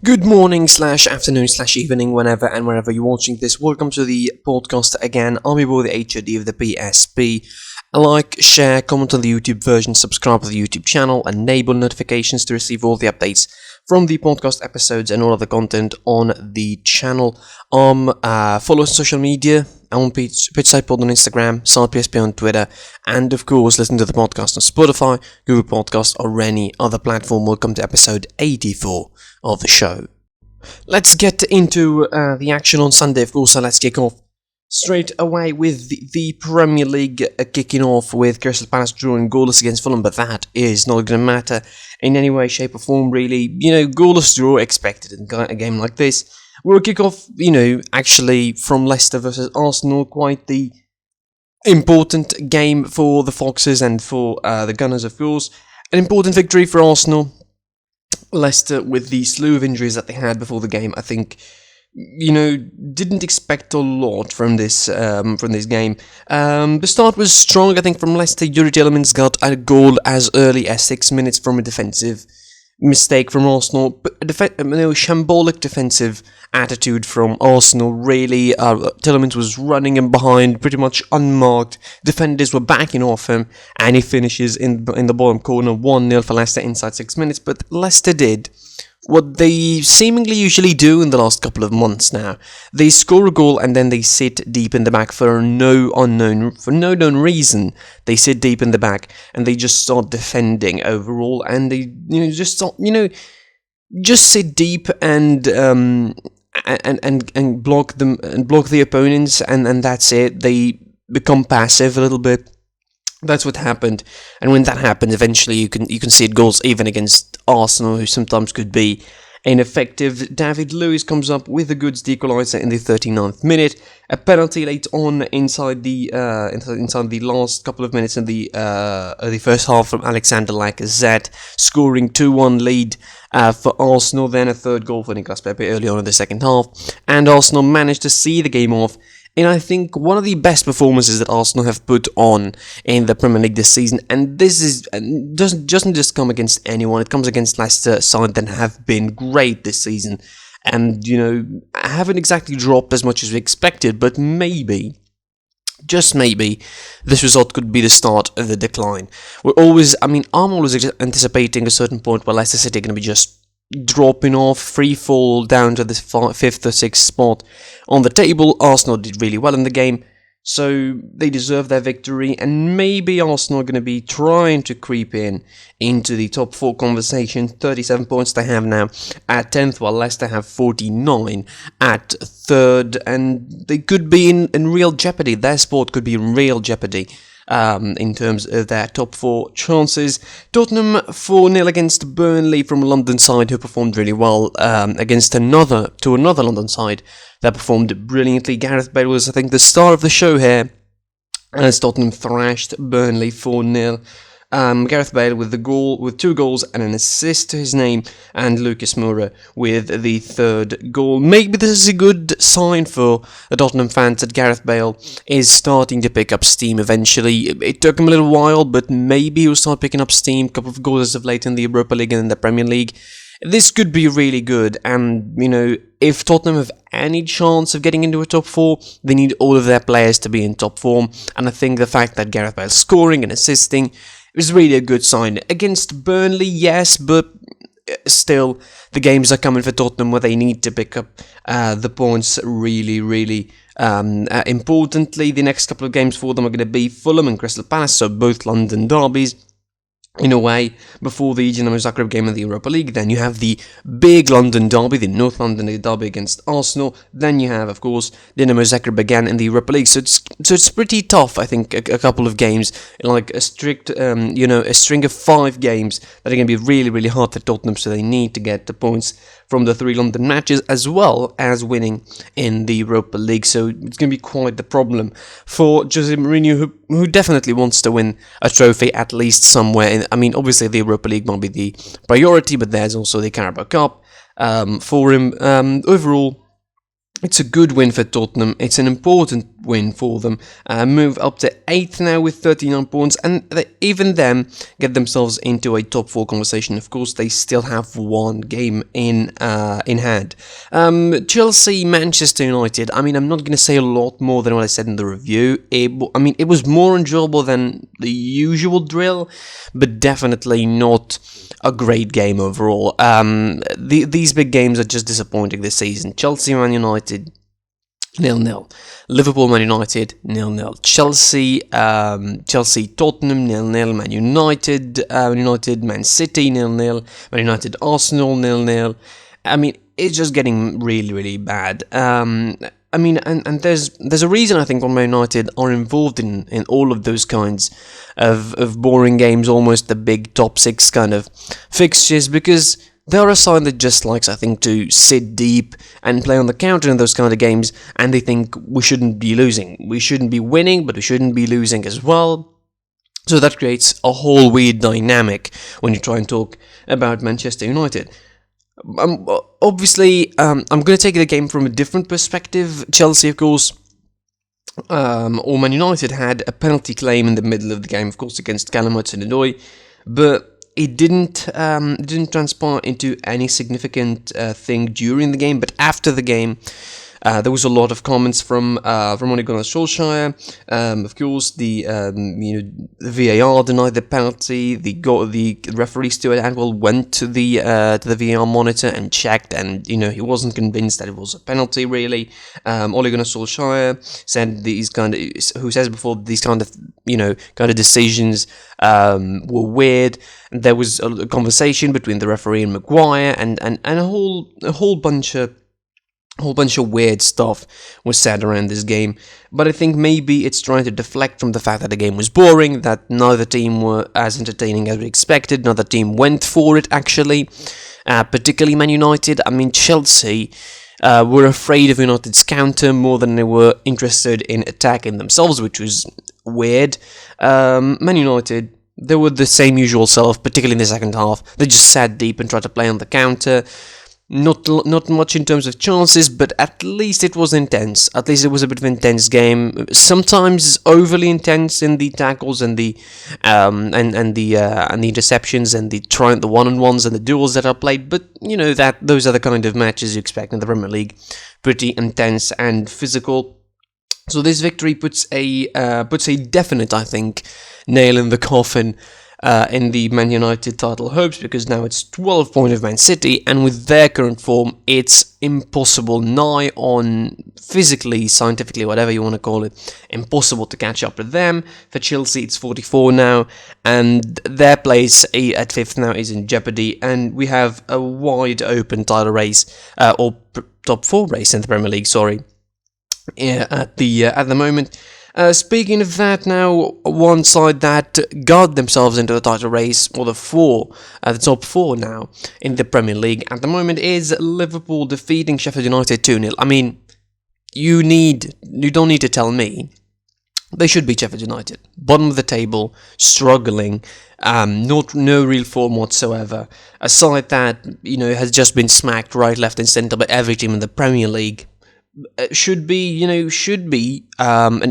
Good morning slash afternoon slash evening, whenever and wherever you're watching this. Welcome to the podcast again. I'm your boy, the HOD of the PSP. Like, share, comment on the YouTube version, subscribe to the YouTube channel, enable notifications to receive all the updates from the podcast episodes and all of the content on the channel. Follow us on social media. I'm on Pitchside Pod on Instagram, SidePSP on Twitter, and of course, listen to the podcast on Spotify, Google Podcasts, or any other platform. Welcome to episode 84 of the show. Let's get into the action on Sunday, of course, so let's kick off straight away with the Premier League kicking off with Crystal Palace drawing goalless against Fulham, but that is not going to matter in any way, shape or form, really. Goalless draw expected in a game like this. We'll kick off, actually from Leicester versus Arsenal, quite the important game for the Foxes and for the Gunners, of course. An important victory for Arsenal. Leicester, with the slew of injuries that they had before the game, I think, didn't expect a lot from this game. The start was strong, I think, from Leicester. Yuri Tielemans got a goal as early as 6 minutes from a defensive mistake from Arsenal, but shambolic defensive attitude from Arsenal, really. Tielemans was running him behind, pretty much unmarked. Defenders were backing off him, and he finishes in the bottom corner, 1-0 for Leicester inside 6 minutes. But Leicester did what they seemingly usually do in the last couple of months now. They score a goal and then they sit deep in the back for no known reason. They sit deep in the back and they just start defending overall, and they just sit deep and block them and block the opponents, and that's it. They become passive a little bit. That's what happened, and when that happens, eventually you can see it goals even against Arsenal, who sometimes could be ineffective. David Luiz comes up with a good equaliser in the 39th minute. A penalty late on inside the last couple of minutes in the first half from Alexander Lacazette, scoring 2-1 lead for Arsenal. Then a third goal for Nicolas Pepe early on in the second half, and Arsenal managed to see the game off. And I think one of the best performances that Arsenal have put on in the Premier League this season, and this doesn't just come against anyone. It comes against Leicester side that have been great this season, and haven't exactly dropped as much as we expected. But maybe, just maybe, this result could be the start of the decline. I'm always anticipating a certain point where Leicester City are going to be just dropping off, free fall down to the 5th or 6th spot on the table. Arsenal did really well in the game, so they deserve their victory, and maybe Arsenal are going to be trying to creep into the top 4 conversation. 37 points they have now at 10th, while Leicester have 49 at 3rd, and they could be in real jeopardy. Their spot could be in real jeopardy in terms of their top 4 chances. Tottenham 4-0 against Burnley from a London side who performed really well against another London side that performed brilliantly. Gareth Bale was, I think, the star of the show here as Tottenham thrashed Burnley 4-0. Gareth Bale with 2 goals and an assist to his name, and Lucas Moura with the 3rd goal. Maybe this is a good sign for the Tottenham fans that Gareth Bale is starting to pick up steam eventually. It took him a little while, but maybe he'll start picking up steam. A couple of goals as of late in the Europa League and in the Premier League. This could be really good, and if Tottenham have any chance of getting into a top 4, they need all of their players to be in top form, and I think the fact that Gareth Bale's scoring and assisting is really a good sign. Against Burnley, yes, but still, the games are coming for Tottenham where they need to pick up the points really, really importantly. The next couple of games for them are going to be Fulham and Crystal Palace, so both London derbies in a way, before the Dinamo Zagreb game in the Europa League. Then you have the big London derby, the North London derby against Arsenal. Then you have, of course, Dinamo Zagreb again in the Europa League. So it's pretty tough, I think, a couple of games, like a strict, a string of 5 games that are going to be really, really hard for Tottenham, so they need to get the points from the 3 London matches, as well as winning in the Europa League. So it's going to be quite the problem for Jose Mourinho, who definitely wants to win a trophy at least somewhere. Obviously the Europa League might be the priority, but there's also the Carabao Cup for him. Overall, it's a good win for Tottenham. It's an important win for them. Move up to 8th now with 39 points, and even them get themselves into a top 4 conversation. Of course, they still have one game in hand. Chelsea, Manchester United. I mean, I'm not going to say a lot more than what I said in the review. It was more enjoyable than the usual drill, but definitely not a great game overall. These big games are just disappointing this season. Chelsea, Man United, 0-0. Liverpool, Man United, 0-0. Chelsea, Tottenham, 0-0. Man United, Man City, 0-0. Man United, Arsenal, 0-0. I mean, it's just getting really, really bad. I mean, and there's a reason I think why Man United are involved in all of those kinds of boring games, almost the big top 6 kind of fixtures, because they're a side that just likes, I think, to sit deep and play on the counter in those kind of games, and they think we shouldn't be losing. We shouldn't be winning, but we shouldn't be losing as well. So that creates a whole weird dynamic when you try and talk about Manchester United. Obviously, I'm going to take the game from a different perspective. Chelsea, of course, or Man United had a penalty claim in the middle of the game, of course, against Callum Hudson-Odoi, but it didn't transpire into any significant thing during the game. But after the game, there was a lot of comments from Ole Gunnar Solskjaer. Of course, the VAR denied the penalty. The referee Stuart Atwell went to the VAR monitor and checked, and he wasn't convinced that it was a penalty. Really, Ole Gunnar Solskjaer said these kind of decisions were weird. There was a conversation between the referee and Maguire, and a whole bunch of weird stuff was said around this game. But I think maybe it's trying to deflect from the fact that the game was boring, that neither team were as entertaining as we expected, neither team went for it actually, particularly Man United. I mean, Chelsea were afraid of United's counter more than they were interested in attacking themselves, which was weird. Man United, they were the same usual self, particularly in the second half. They just sat deep and tried to play on the counter. Not much in terms of chances, but at least it was intense. At least it was a bit of an intense game. Sometimes overly intense in the tackles and the interceptions and the one-on-ones and the duels that are played. But that those are the kind of matches you expect in the Premier League. Pretty intense and physical. So this victory puts a definite, I think, nail in the coffin in the Man United title hopes, because now it's 12 points of Man City, and with their current form, it's impossible, nigh on physically, scientifically, whatever you want to call it, impossible to catch up with them. For Chelsea, it's 44 now, and their place at 5th now is in jeopardy, and we have a wide open title race, or top 4 race in the Premier League, at the moment. Speaking of that now, one side that got themselves into the title race, or the top 4 now in the Premier League at the moment, is Liverpool defeating Sheffield United 2-0. I mean, you don't need to tell me. They should beat Sheffield United. Bottom of the table, struggling, no real form whatsoever. A side that, has just been smacked right, left and centre by every team in the Premier League. Should be an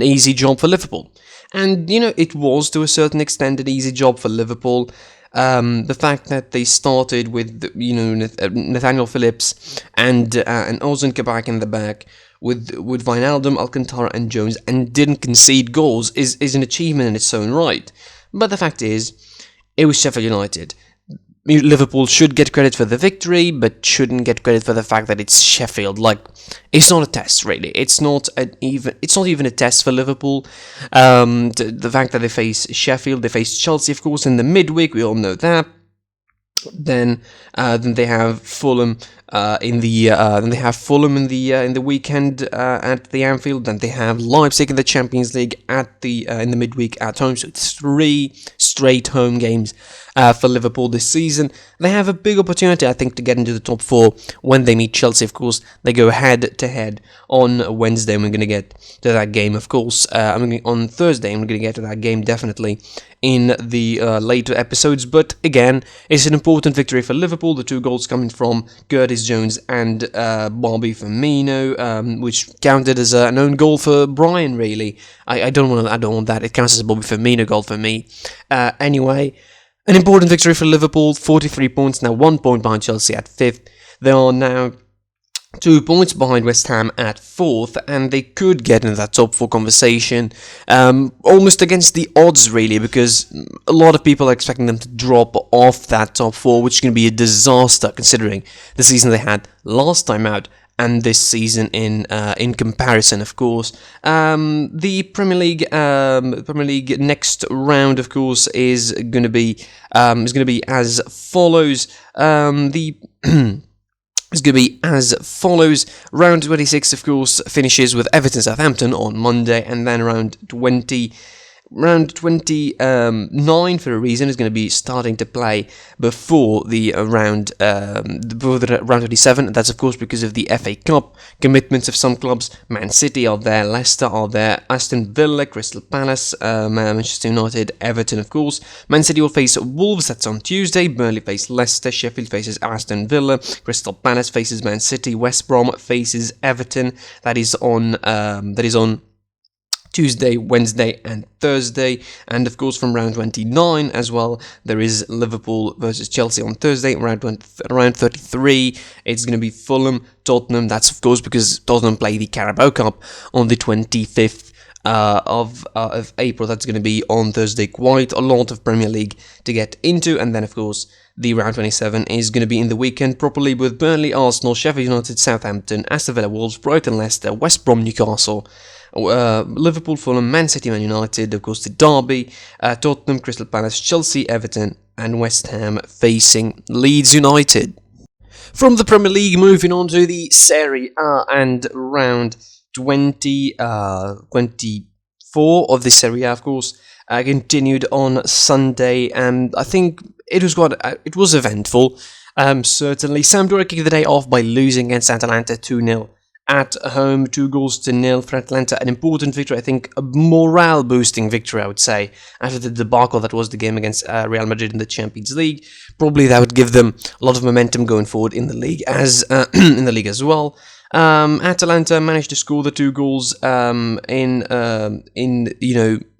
easy job for Liverpool. And, it was to a certain extent an easy job for Liverpool. The fact that they started with, Nathaniel Phillips and Ozan Kabak in the back, with Wijnaldum, Alcantara and Jones, and didn't concede goals is an achievement in its own right. But the fact is, it was Sheffield United. Liverpool should get credit for the victory, but shouldn't get credit for the fact that it's Sheffield. Like, it's not a test, really. It's not even a test for Liverpool. The fact that they face Sheffield, they face Chelsea, of course, in the midweek. We all know that. Then they have Fulham in the weekend at the Anfield. Then they have Leipzig in the Champions League in the midweek at home. So it's 3 straight home games for Liverpool this season. They have a big opportunity, I think, to get into the top 4 when they meet Chelsea. Of course, they go head to head on Wednesday, and we're going to get to that game. Of course, on Thursday, and we're going to get to that game definitely in the later episodes. But again, it's an important victory for Liverpool. The 2 goals coming from Curtis Jones and Bobby Firmino, which counted as an own goal for Brian. Really, I don't want that. It counts as a Bobby Firmino goal for me. Anyway, an important victory for Liverpool. 43 points now, 1 point behind Chelsea at 5th. They are now 2 points behind West Ham at 4th, and they could get into that top 4 conversation, almost against the odds, really, because a lot of people are expecting them to drop off that top 4, which is going to be a disaster considering the season they had last time out and this season in comparison, of course. The Premier League next round, of course, is going to be as follows. It's going to be as follows. Round 26, of course, finishes with Everton Southampton on Monday, and then round 29 for a reason is going to be starting to play before the round 27. That's of course because of the FA Cup commitments of some clubs. Man City are there, Leicester are there, Aston Villa, Crystal Palace, Manchester United, Everton of course. Man City will face Wolves, that's on Tuesday. Burnley face Leicester, Sheffield faces Aston Villa, Crystal Palace faces Man City, West Brom faces Everton. That is on Tuesday, Wednesday and Thursday, and of course from round 29 as well, there is Liverpool versus Chelsea on Thursday. Round 33, it's going to be Fulham, Tottenham. That's of course because Tottenham play the Carabao Cup on the 25th of April. That's going to be on Thursday. Quite a lot of Premier League to get into, and then of course the round 27 is going to be in the weekend properly with Burnley, Arsenal, Sheffield United, Southampton, Aston Villa, Wolves, Brighton, Leicester, West Brom, Newcastle, Liverpool, Fulham, Man City, Man United, of course the derby, Tottenham, Crystal Palace, Chelsea, Everton and West Ham facing Leeds United. From the Premier League, moving on to the Serie A, and round 24 of the Serie A, of course, continued on Sunday, and I think it was eventful. Certainly, Sampdoria kicked the day off by losing against Atalanta 2-0 at home, 2-0 for Atalanta. An important victory, I think, a morale-boosting victory, I would say, after the debacle that was the game against Real Madrid in the Champions League. Probably that would give them a lot of momentum going forward in the league as well. Atalanta managed to score the 2 goals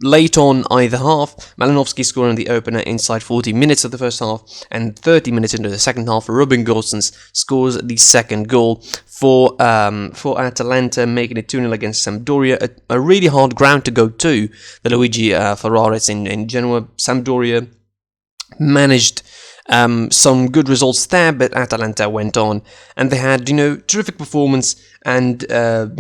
late on either half. Malinovsky scoring the opener inside 40 minutes of the first half, and 30 minutes into the second half, Ruben Gosens scores the second goal for Atalanta, making it 2-0 against Sampdoria. A really hard ground to go to, the Luigi Ferraris in Genoa. Sampdoria managed some good results there, but Atalanta went on, and they had, terrific performance and, a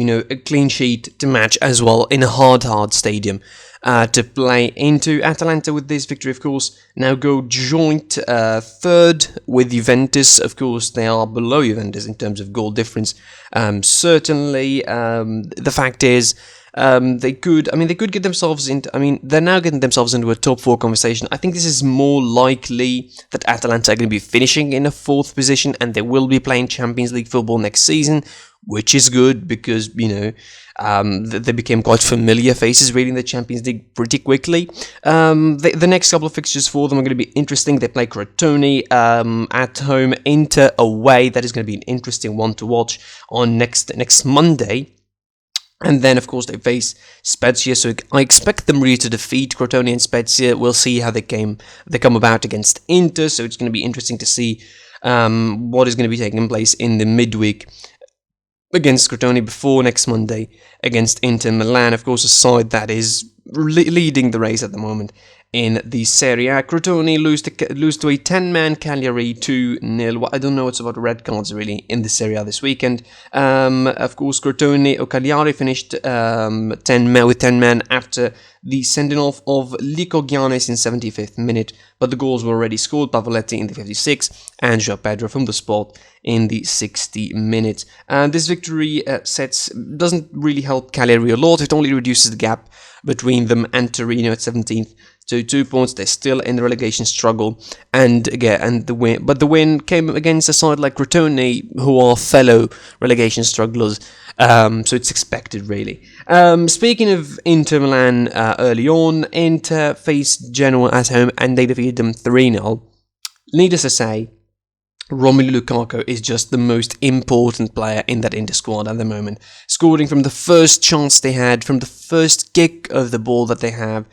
clean sheet to match as well in a hard stadium to play into. Atalanta, with this victory, of course, now go joint third with Juventus. Of course, they are below Juventus in terms of goal difference. Certainly, the fact is, they could get themselves into, they're now getting themselves into a top 4 conversation. I think this is more likely that Atalanta are going to be finishing in a 4th position, and they will be playing Champions League football next season, which is good because, they became quite familiar faces really in the Champions League pretty quickly. The next couple of fixtures for them are going to be interesting. They play Crotone at home, Inter away. That is going to be an interesting one to watch on next Monday. And then, of course, they face Spezia, so I expect them really to defeat Crotone and Spezia. We'll see how they come about against Inter, so it's going to be interesting to see what is going to be taking place in the midweek against Crotone before next Monday against Inter Milan. Of course, a side that is leading the race at the moment in the Serie A. Crotone lose to a 10-man Cagliari 2-0. I don't know what's about red cards really in the Serie A this weekend. Of course, Cagliari finished 10 men after the sending off of Lico Giannis in 75th minute, but the goals were already scored. Pavoletti in the 56th and João Pedro from the spot in the 60 minutes. And this victory doesn't really help Cagliari a lot. It only reduces the gap between them and Torino at 17th to 2 points. They're still in the relegation struggle, and the win came against a side like Crotone, who are fellow relegation strugglers. So it's expected, really. Speaking of Inter Milan, early on, Inter faced Genoa at home and they defeated them 3-0. Needless to say, Romelu Lukaku is just the most important player in that Inter squad at the moment. Scoring from the first chance they had, from the first kick of the ball that they have.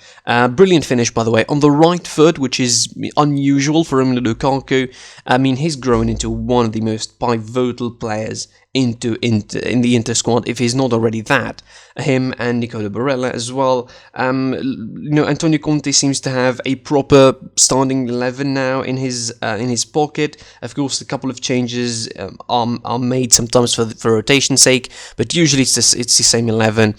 Brilliant finish, by the way, on the right foot, which is unusual for Romelu Lukaku. I mean, he's grown into one of the most pivotal players in the Inter squad, if he's not already that. Him and Nicolo Barella as well. Antonio Conte seems to have a proper starting 11 now in his pocket. Of course, a couple of changes are made sometimes for rotation's sake, but usually it's the same 11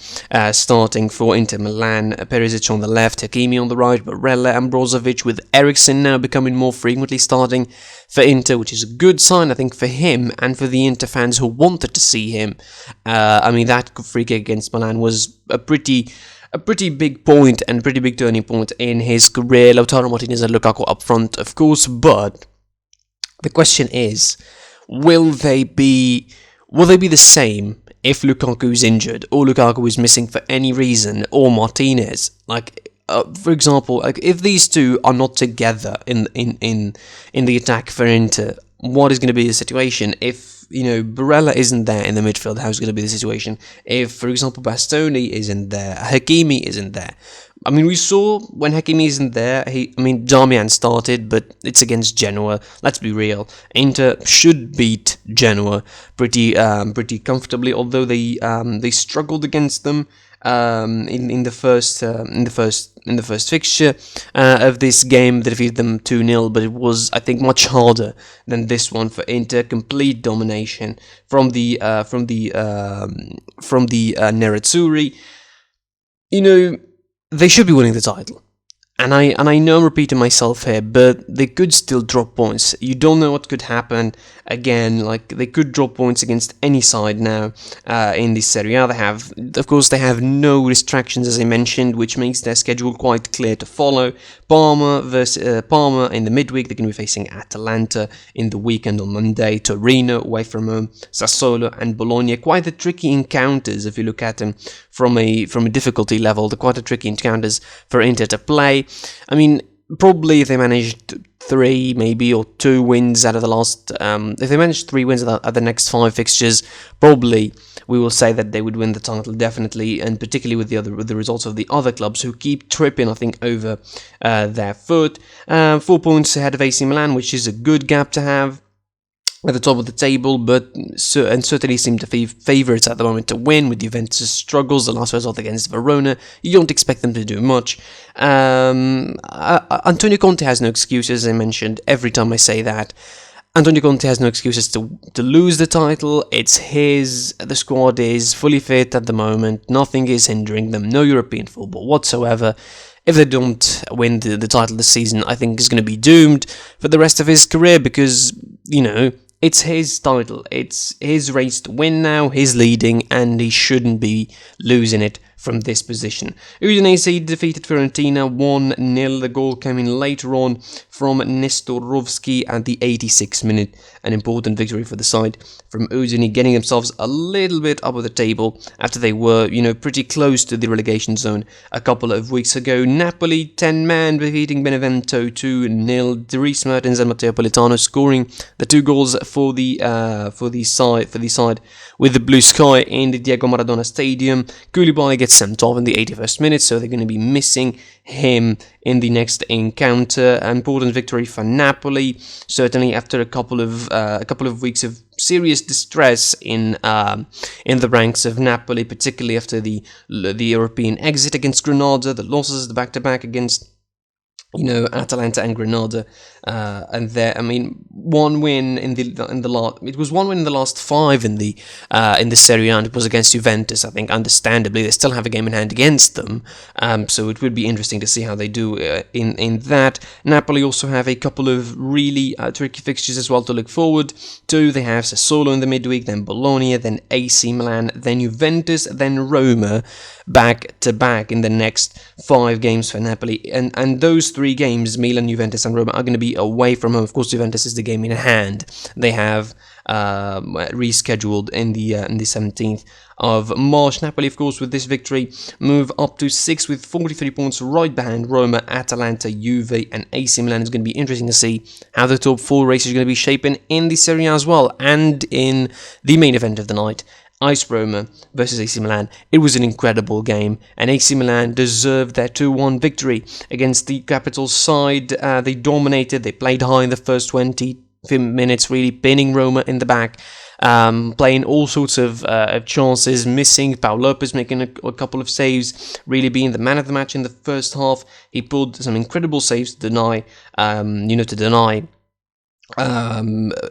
starting for Inter Milan. Perisic on the left, Hakimi on the right, Barella and Brozovic, with Eriksen now becoming more frequently starting for Inter, which is a good sign, I think, for him and for the Inter fans who wanted to see him. That free kick against Milan was a pretty big point and pretty big turning point in his career. Lautaro Martinez and Lukaku up front, of course, but the question is, will they be the same if Lukaku is injured, or Lukaku is missing for any reason, or Martinez? For example, if these two are not together in the attack for Inter, what is going to be the situation? If Barella isn't there in the midfield, how's going to be the situation? If, for example, Bastoni isn't there, Hakimi isn't there. I mean, we saw when Hakimi isn't there, Darmian started, but it's against Genoa. Let's be real. Inter should beat Genoa pretty comfortably, although they struggled against them in the first fixture of this game. They defeated them 2-0, but it was, I think, much harder than this one for Inter. Complete domination from the Nerazzurri. They should be winning the title. And I know I'm repeating myself here, but they could still drop points. You don't know what could happen. Again, they could drop points against any side now in this Serie A. They have no restrictions, as I mentioned, which makes their schedule quite clear to follow. Parma in the midweek. They're going to be facing Atalanta in the weekend on Monday. Torino away from home. Sassuolo and Bologna. Quite the tricky encounters if you look at them from a difficulty level. They're quite a tricky encounters for Inter to play. I mean, probably if they managed 3 maybe or 2 wins out of the last, if they managed 3 wins at the next 5 fixtures, probably we will say that they would win the title definitely, and particularly with the results of the other clubs who keep tripping, I think, over their foot. 4 points ahead of AC Milan, which is a good gap to have at the top of the table, but certainly seem to be favourites at the moment to win, with Juventus' struggles. The last result against Verona, you don't expect them to do much. Antonio Conte has no excuses, as I mentioned every time I say that. Antonio Conte has no excuses to lose the title. It's his. The squad is fully fit at the moment. Nothing is hindering them. No European football whatsoever. If they don't win the title this season, I think he's going to be doomed for the rest of his career, because, it's his title. It's his race to win now. He's leading, and he shouldn't be losing it from this position. Udinese defeated Fiorentina 1-0. The goal came in later on from Nestorovski at the 86th minute. An important victory for the side from Udine, getting themselves a little bit up the table after they were, pretty close to the relegation zone a couple of weeks ago. Napoli 10-man defeating Benevento 2-0. Dries Mertens and Matteo Politano scoring the 2 goals for the side with the blue sky in the Diego Maradona Stadium. Koulibaly gets sent off in the 81st minute, so they're going to be missing him in the next encounter. An important victory for Napoli, certainly after a couple of weeks of serious distress in the ranks of Napoli, particularly after the European exit against Granada, the losses, the back-to-back against Atalanta and Granada, and there, one win in the last. It was one win in the last 5 in the Serie A, and it was against Juventus. I think, understandably, they still have a game in hand against them, so it would be interesting to see how they do in that. Napoli also have a couple of really tricky fixtures as well to look forward to. They have Sassuolo in the midweek, then Bologna, then AC Milan, then Juventus, then Roma, back to back in the next 5 games for Napoli, and those 3 games, Milan, Juventus and Roma, are going to be away from home. Of course, Juventus is the game in hand. They have rescheduled in the 17th of March. Napoli, of course, with this victory, move up to 6th with 43 points, right behind Roma, Atalanta, Juve, and AC Milan. It's going to be interesting to see how the top 4 race is going to be shaping in the Serie A as well, and in the main event of the night, AS Roma versus AC Milan. It was an incredible game, and AC Milan deserved their 2-1 victory against the capital side. They dominated, they played high in the first 20 minutes, really pinning Roma in the back. Playing all sorts of chances, missing. Pau Lopez making a couple of saves, really being the man of the match in the first half. He pulled some incredible saves to deny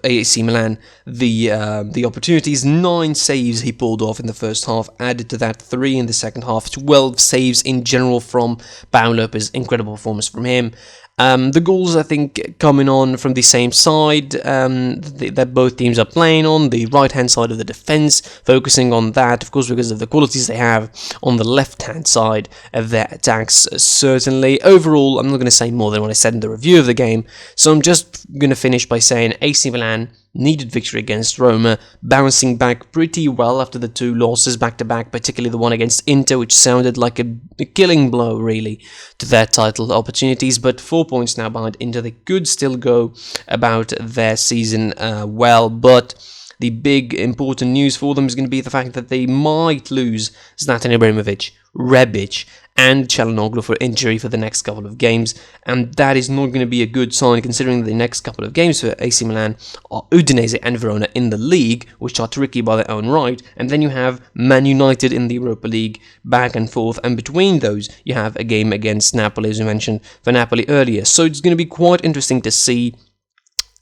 AC Milan the opportunities. 9 saves he pulled off in the first half, added to that 3 in the second half, 12 saves in general from Pau Lopez. Incredible performance from him. The goals, I think, coming on from the same side that both teams are playing on, the right-hand side of the defence, focusing on that, of course, because of the qualities they have on the left-hand side of their attacks, certainly. Overall, I'm not going to say more than what I said in the review of the game, so I'm just going to finish by saying AC Milan needed victory against Roma, bouncing back pretty well after the 2 losses back-to-back, particularly the one against Inter, which sounded like a killing blow, really, to their title opportunities. But 4 points now behind Inter. They could still go about their season well, but the big important news for them is going to be the fact that they might lose Zlatan Ibrahimovic, Rebic, and Çalhanoğlu for injury for the next couple of games, and that is not going to be a good sign, considering the next couple of games for AC Milan are Udinese and Verona in the league, which are tricky by their own right, and then you have Man United in the Europa League, back and forth, and between those you have a game against Napoli, as we mentioned for Napoli earlier. So it's going to be quite interesting to see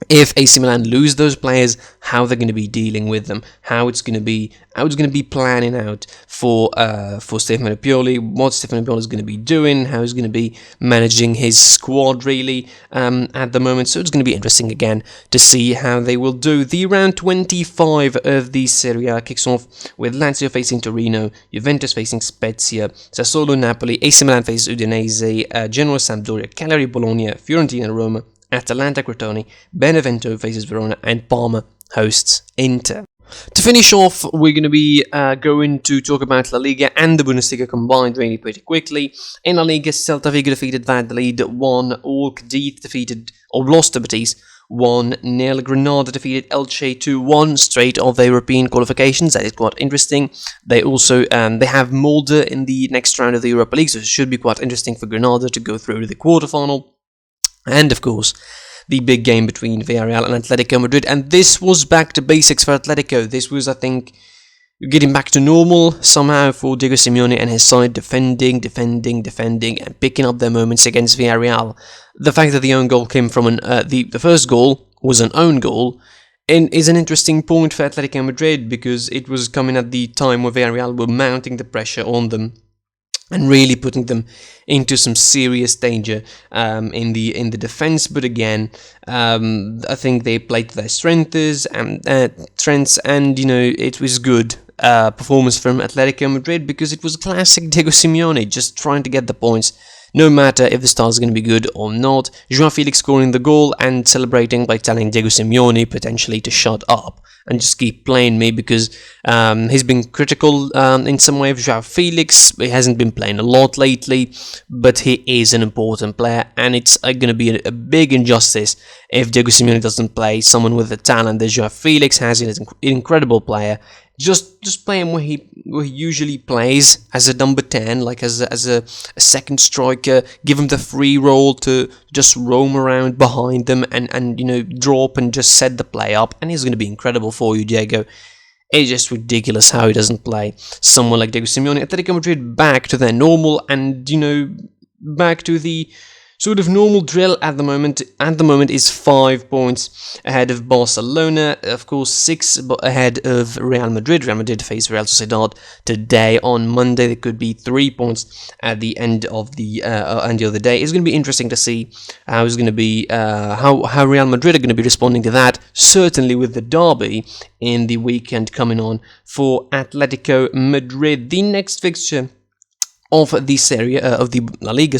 if AC Milan lose those players, how they're going to be dealing with them, how it's going to be planning out for Stefano Pioli, what Stefano Pioli is going to be doing, how he's going to be managing his squad, really, at the moment. So it's going to be interesting again to see how they will do. The round 25 of the Serie A kicks off with Lazio facing Torino, Juventus facing Spezia, Sassuolo Napoli, AC Milan faces Udinese, Genoa Sampdoria, Cagliari Bologna, Fiorentina Roma, Atalanta Crotone, Benevento faces Verona, and Parma hosts Inter. To finish off, we're going to be going to talk about La Liga and the Bundesliga combined really pretty quickly. In La Liga, Celta Vigo defeated Valladolid 1-0, Cadiz defeated, or lost to Betis 1-0, Granada defeated Elche 2-1, straight off their European qualifications. That is quite interesting. They also they have Molde in the next round of the Europa League, so it should be quite interesting for Granada to go through to the quarterfinal. And, of course, the big game between Villarreal and Atletico Madrid. And this was back to basics for Atletico. This was, I think, getting back to normal somehow for Diego Simeone and his side, defending, and picking up their moments against Villarreal. The fact that the own goal came from the first goal was an own goal is an interesting point for Atletico Madrid, because it was coming at the time where Villarreal were mounting the pressure on them and really putting them into some serious danger in the defense. But again, I think they played to their strengths, and it was good performance from Atletico Madrid, because it was classic Diego Simeone, just trying to get the points, no matter if the start is going to be good or not. João Felix scoring the goal and celebrating by telling Diego Simeone potentially to shut up and just keep playing me, because he's been critical in some way of João Felix. He hasn't been playing a lot lately, but he is an important player, and it's going to be a big injustice if Diego Simeone doesn't play someone with the talent that João Felix has. He's an incredible player. Just play him where he usually plays, as a number 10, like as a second striker. Give him the free role to just roam around behind them and drop and just set the play up, and he's going to be incredible for you, Diego. It's just ridiculous how he doesn't play someone like Diego Simeone. Atletico Madrid back to their normal and back to the sort of normal drill at the moment. At the moment is 5 points ahead of Barcelona, of course 6 ahead of Real Madrid. Real Madrid face Real Sociedad today on Monday. There could be 3 points at the end of the day. It's going to be interesting to see how it's going to be how Real Madrid are going to be responding to that. Certainly with the derby in the weekend coming on for Atletico Madrid. The next fixture of the Serie A, of the Laliga,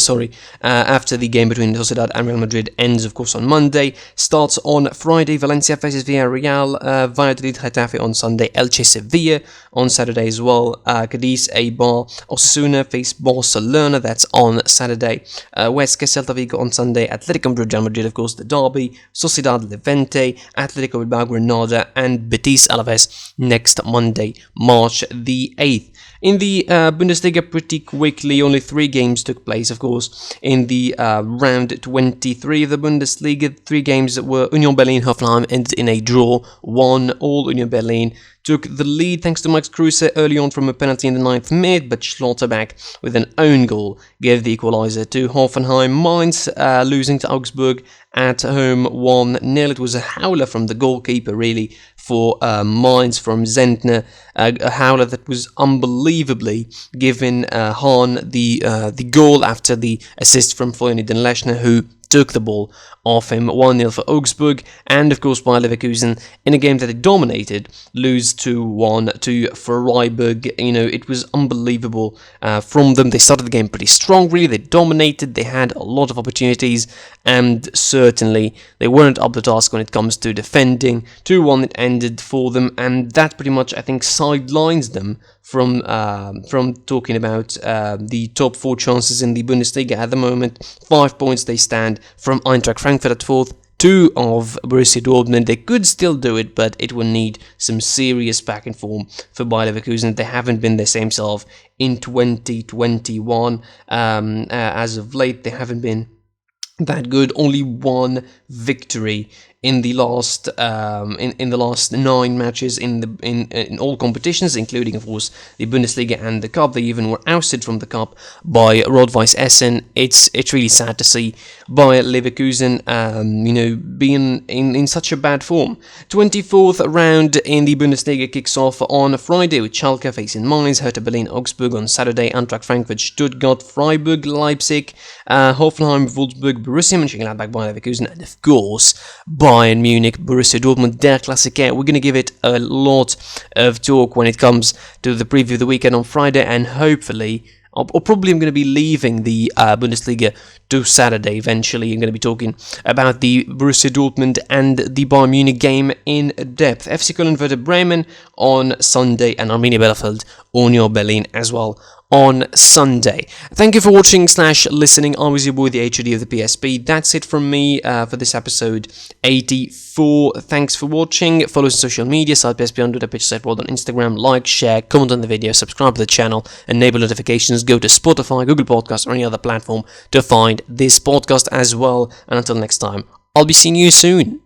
after the game between Sociedad and Real Madrid ends, of course, on Monday. Starts on Friday, Valencia faces Villarreal, Valladolid Getafe on Sunday, Elche Sevilla on Saturday as well, Cadiz Eibar, Osasuna face Barcelona, that's on Saturday, Huesca Celta Vigo on Sunday, Atletico Madrid Real Madrid, of course, the derby, Sociedad Levante, Atletico Bilbao Granada, and Betis Alaves next Monday, March the 8th. In the Bundesliga, pretty quickly, only 3 games took place, of course, in the round 23 of the Bundesliga. 3 games that were Union Berlin-Hoffenheim ended in a draw, 1-1. Union Berlin took the lead thanks to Max Kruse early on from a penalty in the 9th minute, but Schlotterbeck with an own goal gave the equaliser to Hoffenheim. Mainz losing to Augsburg at home 1-0. It was a howler from the goalkeeper, really, for Mainz from Zentner, a howler that was unbelievably giving Hahn the goal after the assist from Florian Lechner, who took the ball off him. 1-0 for Augsburg, and of course by Leverkusen in a game that they dominated, lose 2-1 to Freiburg. You know, it was unbelievable from them. They started the game pretty strong, really. They dominated, they had a lot of opportunities, and certainly they weren't up to task when it comes to defending. 2-1 it ended for them, and that pretty much, I think, sidelines them from talking about the top 4 chances in the Bundesliga at the moment. 5 points they stand from Eintracht Frankfurt at 4th, 2 of Borussia Dortmund. They could still do it, but it will need some serious back and form for Bayer Leverkusen. They haven't been their same self in 2021. As of late, they haven't been that good. Only 1 victory in the last in the last 9 matches in all competitions, including of course the Bundesliga and the Cup. They even were ousted from the Cup by Rot-Weiss Essen. It's really sad to see Bayer Leverkusen being in such a bad form. 24th round in the Bundesliga kicks off on Friday with Schalke facing Mainz, Hertha Berlin Augsburg on Saturday, Eintracht Frankfurt Stuttgart, Freiburg Leipzig, Hoffenheim Wolfsburg, Borussia Mönchengladbach Bayer Leverkusen, and of course Bayern Munich, Borussia Dortmund, Der Klassiker. We're going to give it a lot of talk when it comes to the preview of the weekend on Friday, and hopefully, or probably I'm going to be leaving the Bundesliga to Saturday eventually. I'm going to be talking about the Borussia Dortmund and the Bayern Munich game in depth. FC Köln Werder Bremen on Sunday, and Arminia Bielefeld, Union Berlin as well on Sunday. Thank you for watching / listening. I was your boy, the HOD of the PSP. That's it from me for this episode 84. Thanks for watching. Follow us on social media, site PSP under the pitch site world on Instagram. Like, share, comment on the video, subscribe to the channel, enable notifications, go to Spotify, Google Podcasts, or any other platform to find this podcast as well. And until next time, I'll be seeing you soon.